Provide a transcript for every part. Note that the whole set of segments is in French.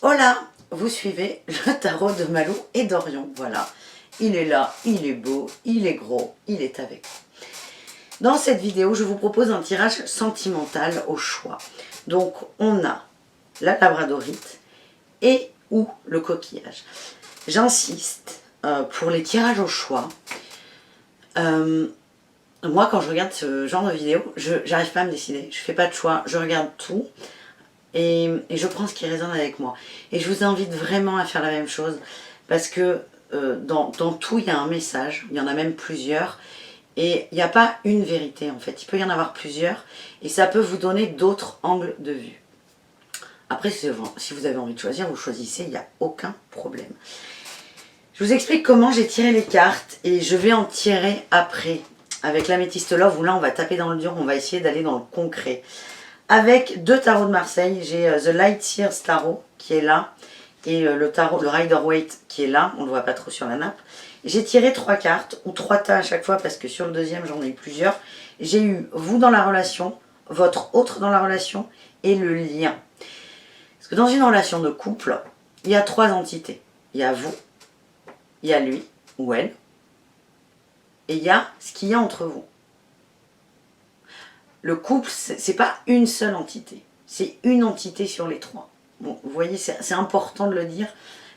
Hola, vous suivez le tarot de Malou et d'Orion. Voilà, il est là, il est beau, il est gros, il est avec vous. Dans cette vidéo, je vous propose un tirage sentimental au choix. Donc, on a la labradorite et ou le coquillage. J'insiste, pour les tirages au choix, moi quand je regarde ce genre de vidéo, j'arrive pas à me décider. Je fais pas de choix, je regarde tout. Et je prends ce qui résonne avec moi. Et je vous invite vraiment à faire la même chose, parce que dans tout, il y a un message, il y en a même plusieurs, et il n'y a pas une vérité en fait, il peut y en avoir plusieurs, et ça peut vous donner d'autres angles de vue. Après, si vous avez envie de choisir, vous choisissez, il n'y a aucun problème. Je vous explique comment j'ai tiré les cartes, et je vais en tirer après, avec l'améthyste love, où là on va taper dans le dur, on va essayer d'aller dans le concret. Avec deux tarots de Marseille, j'ai The Lightyear Tarot qui est là et le Rider-Waite qui est là, on ne le voit pas trop sur la nappe. J'ai tiré 3 cartes, ou 3 tas à chaque fois parce que sur le deuxième j'en ai eu plusieurs. J'ai eu vous dans la relation, votre autre dans la relation et le lien. Parce que dans une relation de couple, il y a 3 entités. Il y a vous, il y a lui ou elle et il y a ce qu'il y a entre vous. Le couple, c'est pas une seule entité, c'est une entité sur les 3. Bon, vous voyez, c'est important de le dire,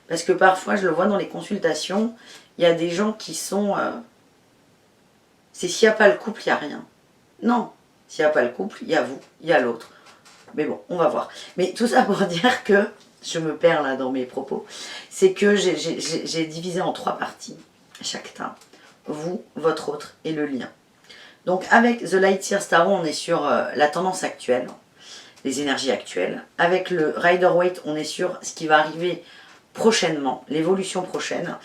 parce que parfois, je le vois dans les consultations, il y a des gens qui sont... c'est s'il n'y a pas le couple, il n'y a rien. Non, s'il n'y a pas le couple, il y a vous, il y a l'autre. Mais bon, on va voir. Mais tout ça pour dire que, je me perds là dans mes propos, c'est que j'ai divisé en 3 parties, chaque tas. Vous, votre autre et le lien. Donc avec The Lightyear Tarot, on est sur la tendance actuelle, les énergies actuelles. Avec le Rider-Waite, on est sur ce qui va arriver prochainement, l'évolution prochaine.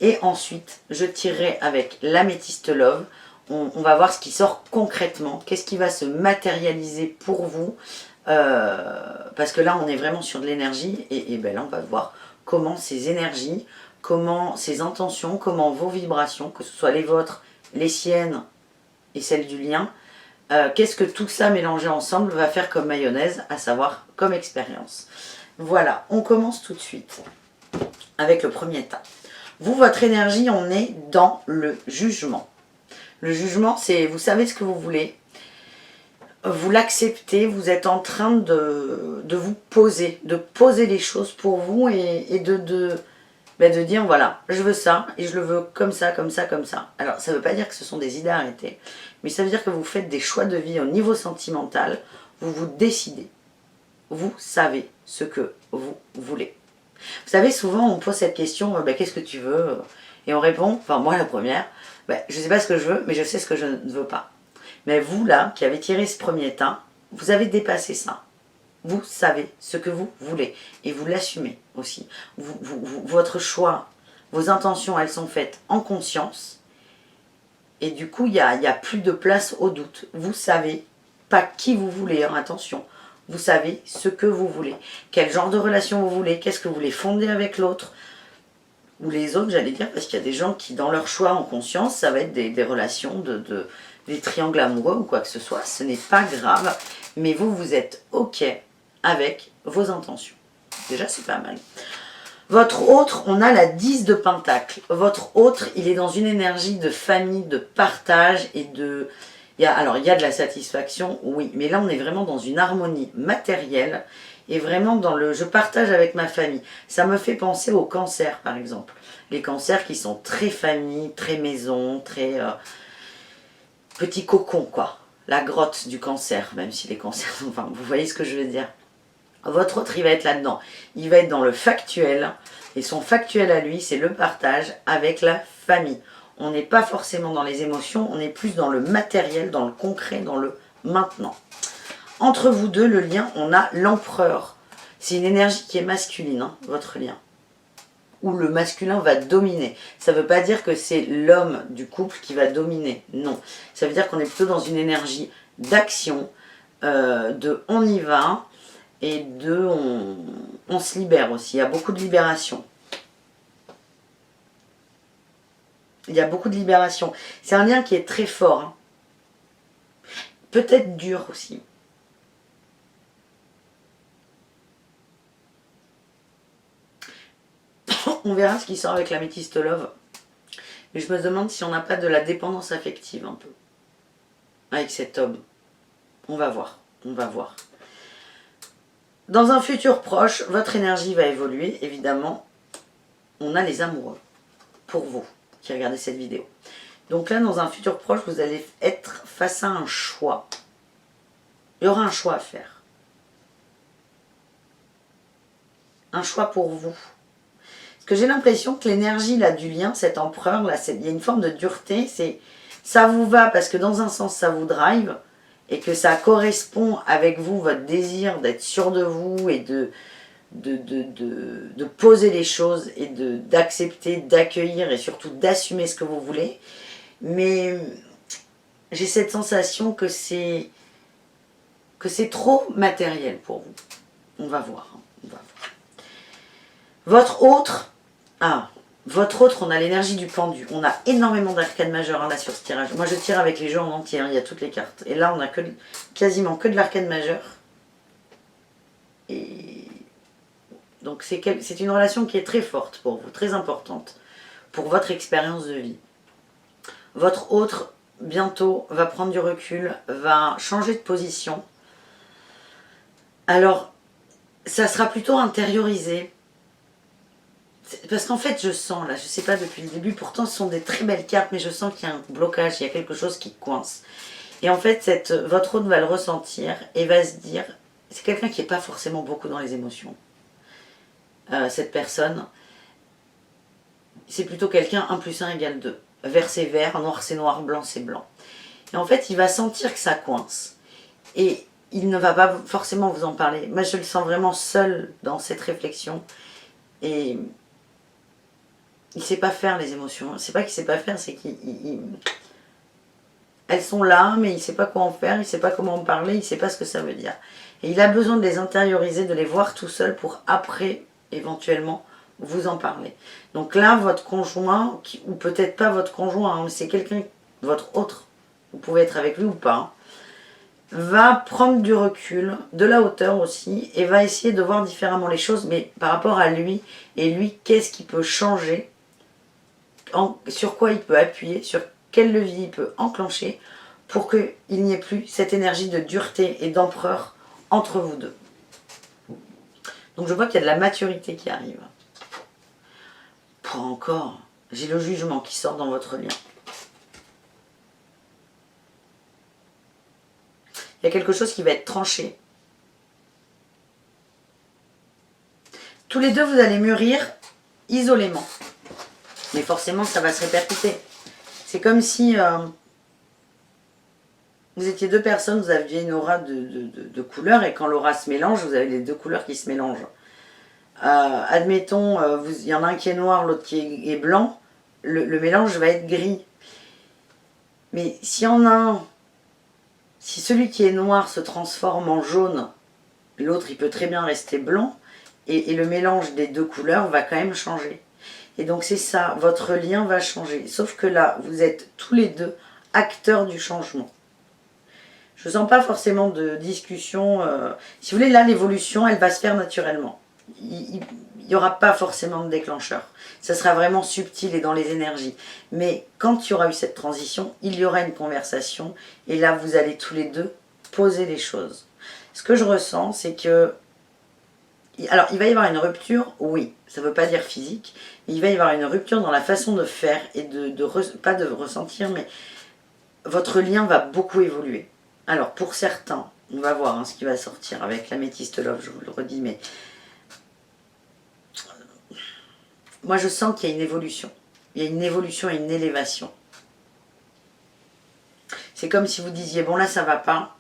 Et ensuite, je tirerai avec l'Améthyste Love. On va voir ce qui sort concrètement, qu'est-ce qui va se matérialiser pour vous. Parce que là, on est vraiment sur de l'énergie. Et ben là, on va voir comment ces énergies, comment ces intentions, comment vos vibrations, que ce soit les vôtres, les siennes, et celle du lien, qu'est-ce que tout ça mélangé ensemble va faire comme mayonnaise, à savoir comme expérience. Voilà, on commence tout de suite avec le premier tas. Vous, votre énergie, on est dans le jugement. Le jugement, c'est vous savez ce que vous voulez, vous l'acceptez, vous êtes en train de vous poser, de poser les choses pour vous et de dire voilà, je veux ça et je le veux comme ça, comme ça, comme ça. Alors ça ne veut pas dire que ce sont des idées arrêtées, mais ça veut dire que vous faites des choix de vie au niveau sentimental, vous vous décidez, vous savez ce que vous voulez. Vous savez, souvent on pose cette question, qu'est-ce que tu veux? Et on répond, enfin moi la première, je ne sais pas ce que je veux, mais je sais ce que je ne veux pas. Mais vous là, qui avez tiré ce premier tas, vous avez dépassé ça. Vous savez ce que vous voulez et vous l'assumez aussi. Votre choix, vos intentions, elles sont faites en conscience et du coup, il y a plus de place au doute. Vous savez pas qui vous voulez, hein, attention. Vous savez ce que vous voulez. Quel genre de relation vous voulez, qu'est-ce que vous voulez fonder avec l'autre ou les autres, j'allais dire, parce qu'il y a des gens qui, dans leur choix en conscience, ça va être des relations, des triangles amoureux ou quoi que ce soit. Ce n'est pas grave, mais vous êtes OK avec vos intentions. Déjà, c'est pas mal. Votre autre, on a la 10 de Pentacle. Votre autre, il est dans une énergie de famille, de partage et de... Alors, il y a de la satisfaction, oui, mais là, on est vraiment dans une harmonie matérielle et vraiment dans le « je partage avec ma famille ». Ça me fait penser aux cancers, par exemple. Les cancers qui sont très famille, très maison, très petit cocon, quoi. La grotte du cancer, même si les cancers... Enfin, vous voyez ce que je veux dire. Votre autre, il va être là-dedans. Il va être dans le factuel. Et son factuel à lui, c'est le partage avec la famille. On n'est pas forcément dans les émotions, on est plus dans le matériel, dans le concret, dans le maintenant. Entre vous deux, le lien, on a l'empereur. C'est une énergie qui est masculine, hein, votre lien. Où le masculin va dominer. Ça ne veut pas dire que c'est l'homme du couple qui va dominer. Non. Ça veut dire qu'on est plutôt dans une énergie d'action, de on y va, et de on se libère aussi. Il y a beaucoup de libération. Il y a beaucoup de libération. C'est un lien qui est très fort. Hein. Peut-être dur aussi. On verra ce qui sort avec l'améthyste love. Mais je me demande si on n'a pas de la dépendance affective un peu. Avec cet homme. On va voir. On va voir. Dans un futur proche, votre énergie va évoluer, évidemment. On a les amoureux. Pour vous qui regardez cette vidéo. Donc là, dans un futur proche, vous allez être face à un choix. Il y aura un choix à faire. Un choix pour vous. Parce que j'ai l'impression que l'énergie là du lien, cet empereur, là, il y a une forme de dureté. Ça vous va parce que dans un sens, ça vous drive. Et que ça correspond avec vous, votre désir d'être sûr de vous et de poser les choses et d'accepter, d'accueillir et surtout d'assumer ce que vous voulez. Mais j'ai cette sensation que c'est trop matériel pour vous. On va voir. On va voir. Votre autre, on a l'énergie du pendu. On a énormément d'arcades majeures là sur ce tirage. Moi je tire avec les jeux en entier, il y a toutes les cartes. Et là on a quasiment que de l'arcade majeure. Et donc c'est une relation qui est très forte pour vous, très importante pour votre expérience de vie. Votre autre, bientôt, va prendre du recul, va changer de position. Alors, ça sera plutôt intériorisé. Parce qu'en fait, je sens, là, je ne sais pas depuis le début, pourtant ce sont des très belles cartes, mais je sens qu'il y a un blocage, il y a quelque chose qui coince. Et en fait, votre autre va le ressentir et va se dire, c'est quelqu'un qui n'est pas forcément beaucoup dans les émotions. Cette personne, c'est plutôt quelqu'un 1 + 1 = 2. Vert c'est vert, noir c'est noir, blanc c'est blanc. Et en fait, il va sentir que ça coince. Et il ne va pas forcément vous en parler. Moi, je le sens vraiment seul dans cette réflexion. Et il ne sait pas faire les émotions. C'est pas qu'il ne sait pas faire, c'est elles sont là, mais il ne sait pas quoi en faire, il ne sait pas comment en parler, il ne sait pas ce que ça veut dire. Et il a besoin de les intérioriser, de les voir tout seul pour après, éventuellement, vous en parler. Donc là, votre conjoint, ou peut-être pas votre conjoint, hein, mais c'est quelqu'un, votre autre, vous pouvez être avec lui ou pas, hein, va prendre du recul, de la hauteur aussi, et va essayer de voir différemment les choses, mais par rapport à lui, et lui, qu'est-ce qui peut changer, sur quoi il peut appuyer, sur quel levier il peut enclencher, pour qu'il n'y ait plus cette énergie de dureté et d'empereur entre vous deux. Donc je vois qu'il y a de la maturité qui arrive. Pour encore, j'ai le jugement qui sort dans votre lien. Il y a quelque chose qui va être tranché. Tous les deux, vous allez mûrir isolément. Mais forcément, ça va se répercuter. C'est comme si vous étiez deux personnes, vous aviez une aura de couleurs, et quand l'aura se mélange, vous avez les deux couleurs qui se mélangent. Admettons, il y en a un qui est noir, l'autre qui est blanc, le mélange va être gris. Mais s'il y en a un, si celui qui est noir se transforme en jaune, l'autre il peut très bien rester blanc, et le mélange des deux couleurs va quand même changer. Et donc c'est ça, votre lien va changer. Sauf que là, vous êtes tous les deux acteurs du changement. Je ne sens pas forcément de discussion. Si vous voulez, là, l'évolution, elle va se faire naturellement. Il n'y aura pas forcément de déclencheur. Ça sera vraiment subtil et dans les énergies. Mais quand il y aura eu cette transition, il y aura une conversation. Et là, vous allez tous les deux poser les choses. Ce que je ressens, c'est que... Alors, il va y avoir une rupture, oui. Ça ne veut pas dire physique. Mais il va y avoir une rupture dans la façon de faire et pas de ressentir, mais votre lien va beaucoup évoluer. Alors, pour certains, on va voir hein, ce qui va sortir avec l'améthyste love, je vous le redis, mais... Moi, je sens qu'il y a une évolution. Il y a une évolution et une élévation. C'est comme si vous disiez, bon là, ça va pas.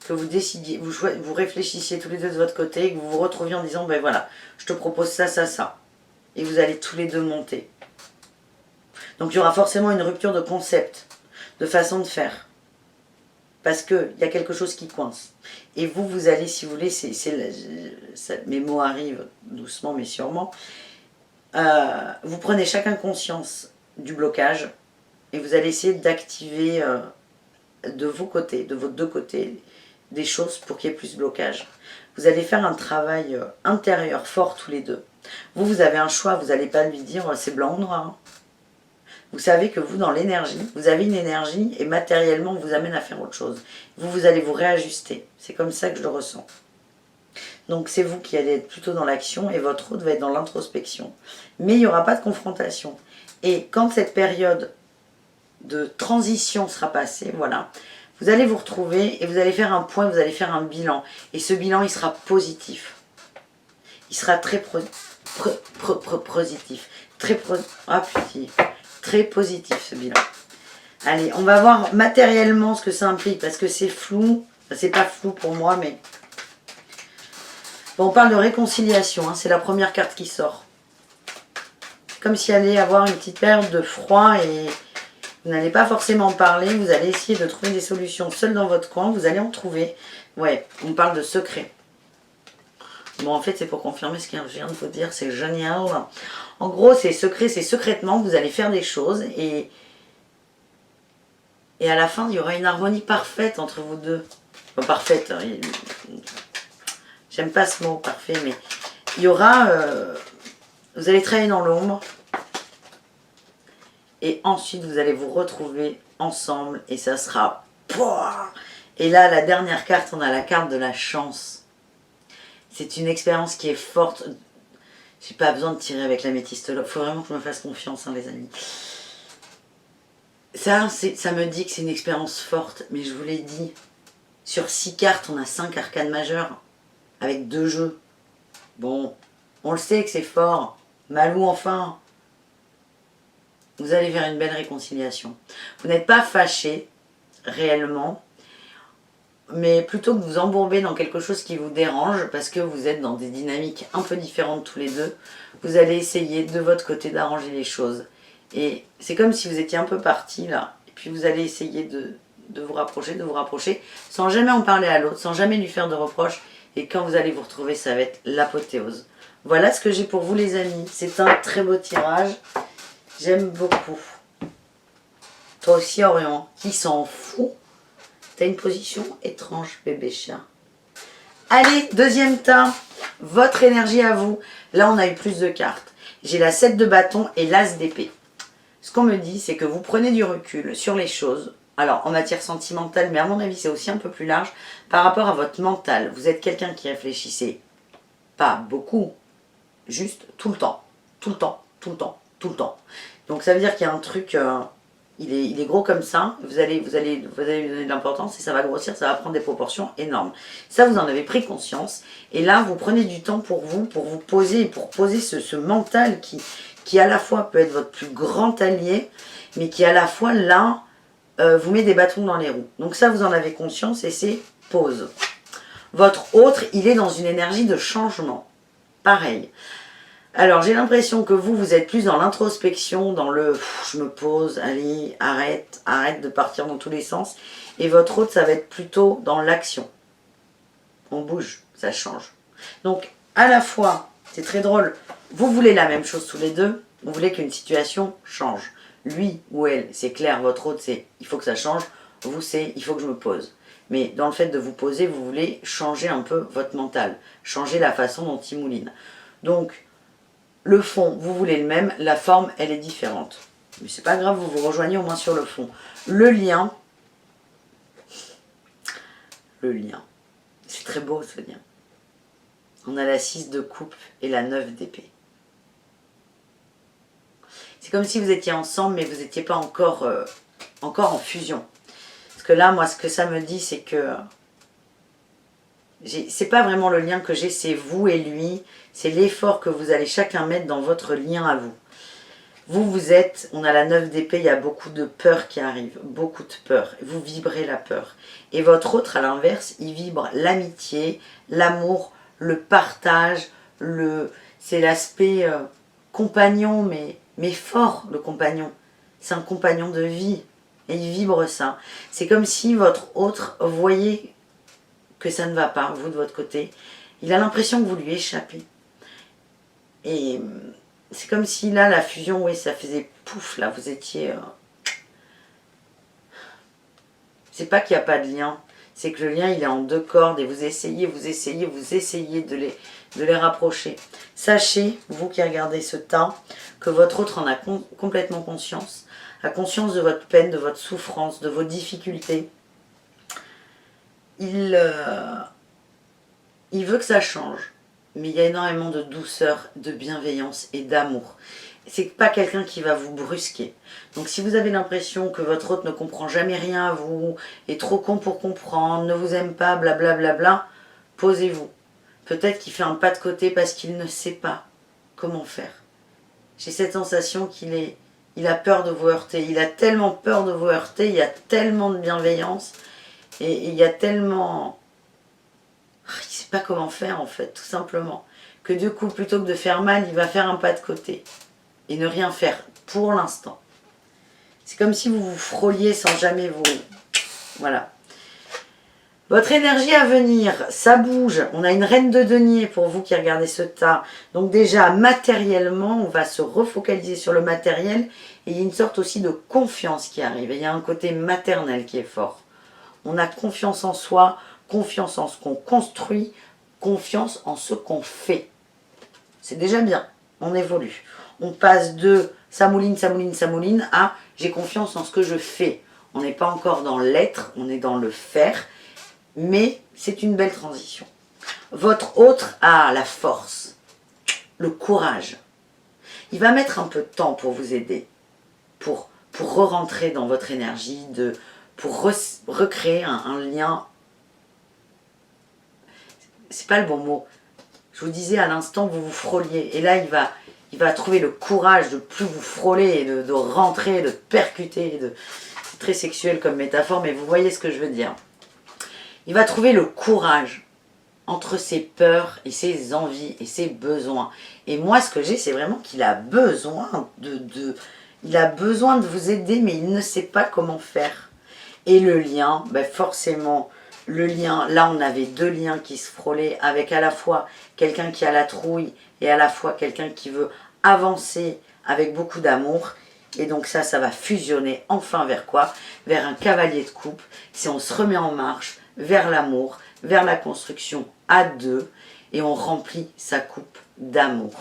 Que vous décidiez, vous réfléchissiez tous les deux de votre côté, et que vous vous retrouviez en disant, ben voilà, je te propose ça, ça, ça. Et vous allez tous les deux monter. Donc, il y aura forcément une rupture de concept, de façon de faire. Parce qu'il y a quelque chose qui coince. Et vous allez, si vous voulez, mes mots arrivent doucement mais sûrement, vous prenez chacun conscience du blocage et vous allez essayer d'activer de vos côtés, de vos deux côtés, des choses pour qu'il y ait plus de blocage. Vous allez faire un travail intérieur fort tous les deux. Vous avez un choix, vous n'allez pas lui dire c'est blanc ou noir. Hein. Vous savez que vous, dans l'énergie, vous avez une énergie et matériellement, on vous amène à faire autre chose. Vous allez vous réajuster. C'est comme ça que je le ressens. Donc c'est vous qui allez être plutôt dans l'action et votre autre va être dans l'introspection. Mais il n'y aura pas de confrontation. Et quand cette période de transition sera passée, voilà, vous allez vous retrouver et vous allez faire un point, vous allez faire un bilan. Et ce bilan, il sera positif. Il sera très positif. Très positif ce bilan. Allez, on va voir matériellement ce que ça implique parce que c'est flou. C'est pas flou pour moi, mais... Bon, on parle de réconciliation, hein, c'est la première carte qui sort. Comme s'il allait y avoir une petite période de froid et vous n'allez pas forcément parler, vous allez essayer de trouver des solutions seul dans votre coin, vous allez en trouver. Ouais, on parle de secret. Bon, en fait, c'est pour confirmer ce que je viens de vous dire, c'est génial. En gros, c'est secret, c'est secrètement, vous allez faire des choses et à la fin, il y aura une harmonie parfaite entre vous deux. Enfin, parfaite, hein, j'aime pas ce mot parfait, mais il y aura... vous allez travailler dans l'ombre. Et ensuite, vous allez vous retrouver ensemble. Et ça sera... Et là, la dernière carte, on a la carte de la chance. C'est une expérience qui est forte. J'ai pas besoin de tirer avec l'améthyste. Il faut vraiment que je me fasse confiance, hein, les amis. Ça me dit que c'est une expérience forte. Mais je vous l'ai dit. Sur 6 cartes, on a 5 arcanes majeures. Avec 2 jeux. Bon, on le sait que c'est fort. Malou, enfin. Vous allez vers une belle réconciliation. Vous n'êtes pas fâché, réellement. Mais plutôt que de vous embourber dans quelque chose qui vous dérange, parce que vous êtes dans des dynamiques un peu différentes tous les deux, vous allez essayer de votre côté d'arranger les choses. Et c'est comme si vous étiez un peu parti là. Et puis vous allez essayer de vous rapprocher, sans jamais en parler à l'autre, sans jamais lui faire de reproches. Et quand vous allez vous retrouver, ça va être l'apothéose. Voilà ce que j'ai pour vous les amis. C'est un très beau tirage. J'aime beaucoup. Toi aussi Orion, qui s'en fout? T'as une position étrange bébé chat. Allez, deuxième tas. Votre énergie à vous. Là on a eu plus de cartes. J'ai la 7 de bâton et l'as d'épée. Ce qu'on me dit, c'est que vous prenez du recul sur les choses. Alors, en matière sentimentale, mais à mon avis, c'est aussi un peu plus large par rapport à votre mental. Vous êtes quelqu'un qui réfléchissait pas beaucoup, juste tout le temps. Tout le temps, tout le temps, tout le temps. Donc, ça veut dire qu'il y a un truc, il est gros comme ça. Vous allez lui donner de l'importance et ça va grossir, ça va prendre des proportions énormes. Ça, vous en avez pris conscience. Et là, vous prenez du temps pour vous poser, pour poser ce mental qui à la fois peut être votre plus grand allié, mais qui à la fois, là, vous met des bâtons dans les roues. Donc ça, vous en avez conscience et c'est pause. Votre autre, il est dans une énergie de changement. Pareil. Alors, j'ai l'impression que vous êtes plus dans l'introspection, dans le « je me pose, allez, arrête de partir dans tous les sens ». Et votre autre, ça va être plutôt dans l'action. On bouge, ça change. Donc, à la fois, c'est très drôle, vous voulez la même chose tous les deux, vous voulez qu'une situation change. Lui ou elle, c'est clair, votre autre, c'est il faut que ça change. Vous, c'est il faut que je me pose. Mais dans le fait de vous poser, vous voulez changer un peu votre mental. Changer la façon dont il mouline. Donc, le fond, vous voulez le même. La forme, elle est différente. Mais c'est pas grave, vous vous rejoignez au moins sur le fond. Le lien. C'est très beau ce lien. On a la 6 de coupe et la 9 d'épée. C'est comme si vous étiez ensemble, mais vous n'étiez pas encore en fusion. Parce que là, moi, ce que ça me dit, c'est que... c'est pas vraiment le lien que j'ai, c'est vous et lui. C'est l'effort que vous allez chacun mettre dans votre lien à vous. Vous êtes... On a la 9 d'épée, il y a beaucoup de peur qui arrive. Beaucoup de peur. Vous vibrez la peur. Et votre autre, à l'inverse, il vibre l'amitié, l'amour, le partage, c'est l'aspect compagnon, mais fort, le compagnon. C'est un compagnon de vie. Et il vibre ça. C'est comme si votre autre voyait que ça ne va pas, vous de votre côté. Il a l'impression que vous lui échappez. Et c'est comme si là, la fusion, oui, ça faisait pouf, là, vous étiez... C'est pas qu'il n'y a pas de lien. C'est que le lien, il est en 2 cordes et vous essayez de les rapprocher. Sachez, vous qui regardez ce tas, que votre autre en a complètement conscience, a conscience de votre peine, de votre souffrance, de vos difficultés. Il veut que ça change, mais il y a énormément de douceur, de bienveillance et d'amour. C'est pas quelqu'un qui va vous brusquer. Donc si vous avez l'impression que votre autre ne comprend jamais rien à vous, est trop con pour comprendre, ne vous aime pas, blablabla, posez-vous. Peut-être qu'il fait un pas de côté parce qu'il ne sait pas comment faire. J'ai cette sensation il a peur de vous heurter. Il a tellement peur de vous heurter, il y a tellement de bienveillance et il y a tellement... Il ne sait pas comment faire en fait, tout simplement. Que du coup, plutôt que de faire mal, il va faire un pas de côté. Et ne rien faire pour l'instant. C'est comme si vous vous frôliez sans jamais vous... Voilà. Votre énergie à venir, ça bouge. On a une reine de denier pour vous qui regardez ce tas. Donc déjà, matériellement, on va se refocaliser sur le matériel. Et il y a une sorte aussi de confiance qui arrive. Et il y a un côté maternel qui est fort. On a confiance en soi, confiance en ce qu'on construit, confiance en ce qu'on fait. C'est déjà bien, on évolue. On passe de ça mouline, ça mouline, ça mouline à j'ai confiance en ce que je fais. On n'est pas encore dans l'être, on est dans le faire, mais c'est une belle transition. Votre autre a la force, le courage. Il va mettre un peu de temps pour vous aider, pour re-rentrer dans votre énergie, pour recréer un lien. C'est pas le bon mot. Je vous disais à l'instant, vous vous frôliez. Et là, il va trouver le courage de plus vous frôler, et de rentrer, de percuter. C'est très sexuel comme métaphore, mais vous voyez ce que je veux dire. Il va trouver le courage entre ses peurs et ses envies et ses besoins. Et moi, ce que j'ai, c'est vraiment qu'il a besoin il a besoin de vous aider, mais il ne sait pas comment faire. Et le lien, ben forcément... Le lien, là on avait deux liens qui se frôlaient avec à la fois quelqu'un qui a la trouille et à la fois quelqu'un qui veut avancer avec beaucoup d'amour. Et donc ça va fusionner enfin vers quoi? Vers un cavalier de coupe. Si on se remet en marche vers l'amour, vers la construction à deux et on remplit sa coupe d'amour.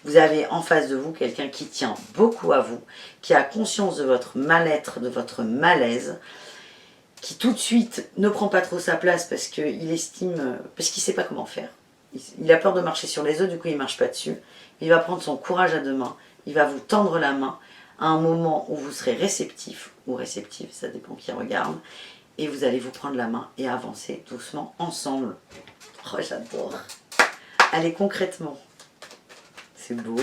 Vous avez en face de vous quelqu'un qui tient beaucoup à vous, qui a conscience de votre mal-être, de votre malaise, qui tout de suite ne prend pas trop sa place parce qu'il estime, parce qu'il ne sait pas comment faire. Il a peur de marcher sur les œufs, du coup il ne marche pas dessus. Il va prendre son courage à deux mains, il va vous tendre la main à un moment où vous serez réceptif ou réceptive, ça dépend qui regarde, et vous allez vous prendre la main et avancer doucement ensemble. Oh j'adore. Allez concrètement, c'est beau.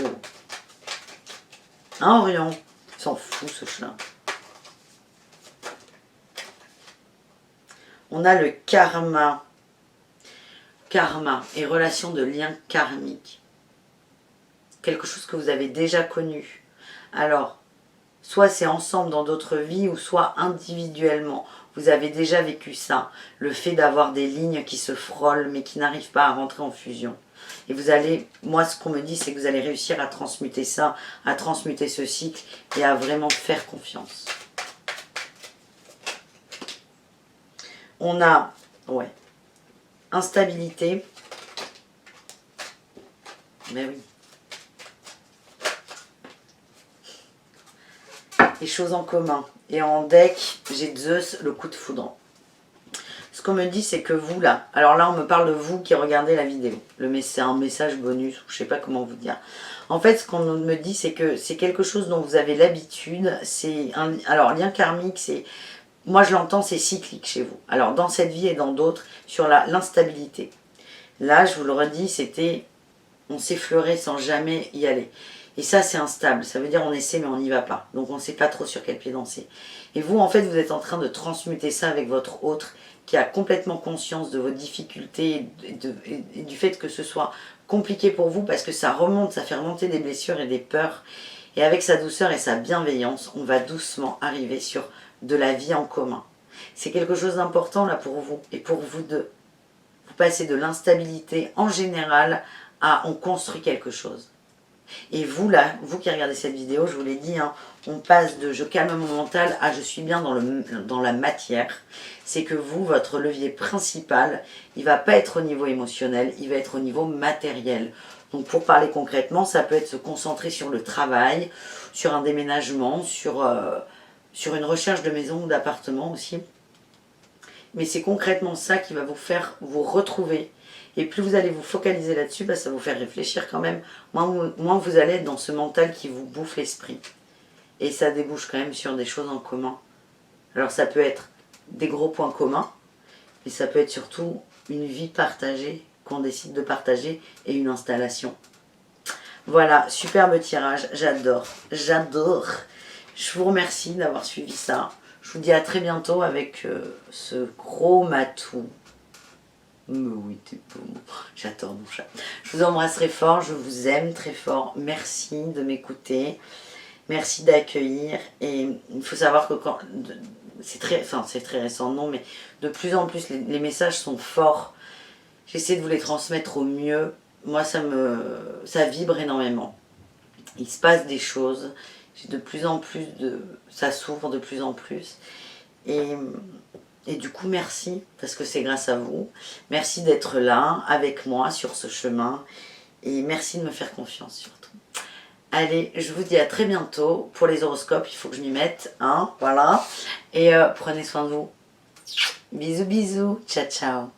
Hein Orion, il s'en fout ce chat. On a le karma. Karma et relation de lien karmique. Quelque chose que vous avez déjà connu. Alors, soit c'est ensemble dans d'autres vies ou soit individuellement. Vous avez déjà vécu ça. Le fait d'avoir des lignes qui se frôlent mais qui n'arrivent pas à rentrer en fusion. Et vous allez, moi ce qu'on me dit c'est que vous allez réussir à transmuter ça, à transmuter ce cycle et à vraiment faire confiance. On a, ouais, instabilité. Mais oui. Les choses en commun. Et en deck, j'ai Zeus, le coup de foudre. Ce qu'on me dit, c'est que vous, là, alors là, on me parle de vous qui regardez la vidéo. C'est un message bonus, ou je sais pas comment vous dire. En fait, ce qu'on me dit, c'est que c'est quelque chose dont vous avez l'habitude. Alors, lien karmique, c'est... Moi, je l'entends, c'est cyclique chez vous. Alors, dans cette vie et dans d'autres, sur l'instabilité. Là, je vous le redis, c'était... On s'effleurait sans jamais y aller. Et ça, c'est instable. Ça veut dire on essaie, mais on n'y va pas. Donc, on ne sait pas trop sur quel pied danser. Et vous, en fait, vous êtes en train de transmuter ça avec votre autre qui a complètement conscience de vos difficultés et du fait que ce soit compliqué pour vous parce que ça remonte, ça fait remonter des blessures et des peurs. Et avec sa douceur et sa bienveillance, on va doucement arriver sur de la vie en commun. C'est quelque chose d'important là pour vous et pour vous deux. Vous passez de l'instabilité en général à on construit quelque chose. Et vous là, vous qui regardez cette vidéo, je vous l'ai dit, hein, on passe de je calme mon mental à je suis bien dans la matière. C'est que vous, votre levier principal, il ne va pas être au niveau émotionnel, il va être au niveau matériel. Donc pour parler concrètement, ça peut être se concentrer sur le travail, sur un déménagement, sur une recherche de maison ou d'appartement aussi. Mais c'est concrètement ça qui va vous faire vous retrouver. Et plus vous allez vous focaliser là-dessus, bah, ça va vous faire réfléchir quand même. Moins vous allez être dans ce mental qui vous bouffe l'esprit. Et ça débouche quand même sur des choses en commun. Alors ça peut être des gros points communs, mais ça peut être surtout une vie partagée qu'on décide de partager et une installation. Voilà, superbe tirage, j'adore, j'adore. Je vous remercie d'avoir suivi ça. Je vous dis à très bientôt avec ce gros matou. Mais oui, t'es beau. J'adore mon chat. Je vous embrasserai fort, je vous aime très fort. Merci de m'écouter. Merci d'accueillir. Et il faut savoir que quand... c'est très récent, non, mais de plus en plus, les messages sont forts. J'essaie de vous les transmettre au mieux. Moi, ça vibre énormément. Il se passe des choses. J'ai de plus en plus de... Ça s'ouvre de plus en plus. Et du coup, merci, parce que c'est grâce à vous. Merci d'être là, avec moi, sur ce chemin. Et merci de me faire confiance, surtout. Allez, je vous dis à très bientôt. Pour les horoscopes, il faut que je m'y mette, hein, voilà. Et prenez soin de vous. Bisous, bisous. Ciao, ciao.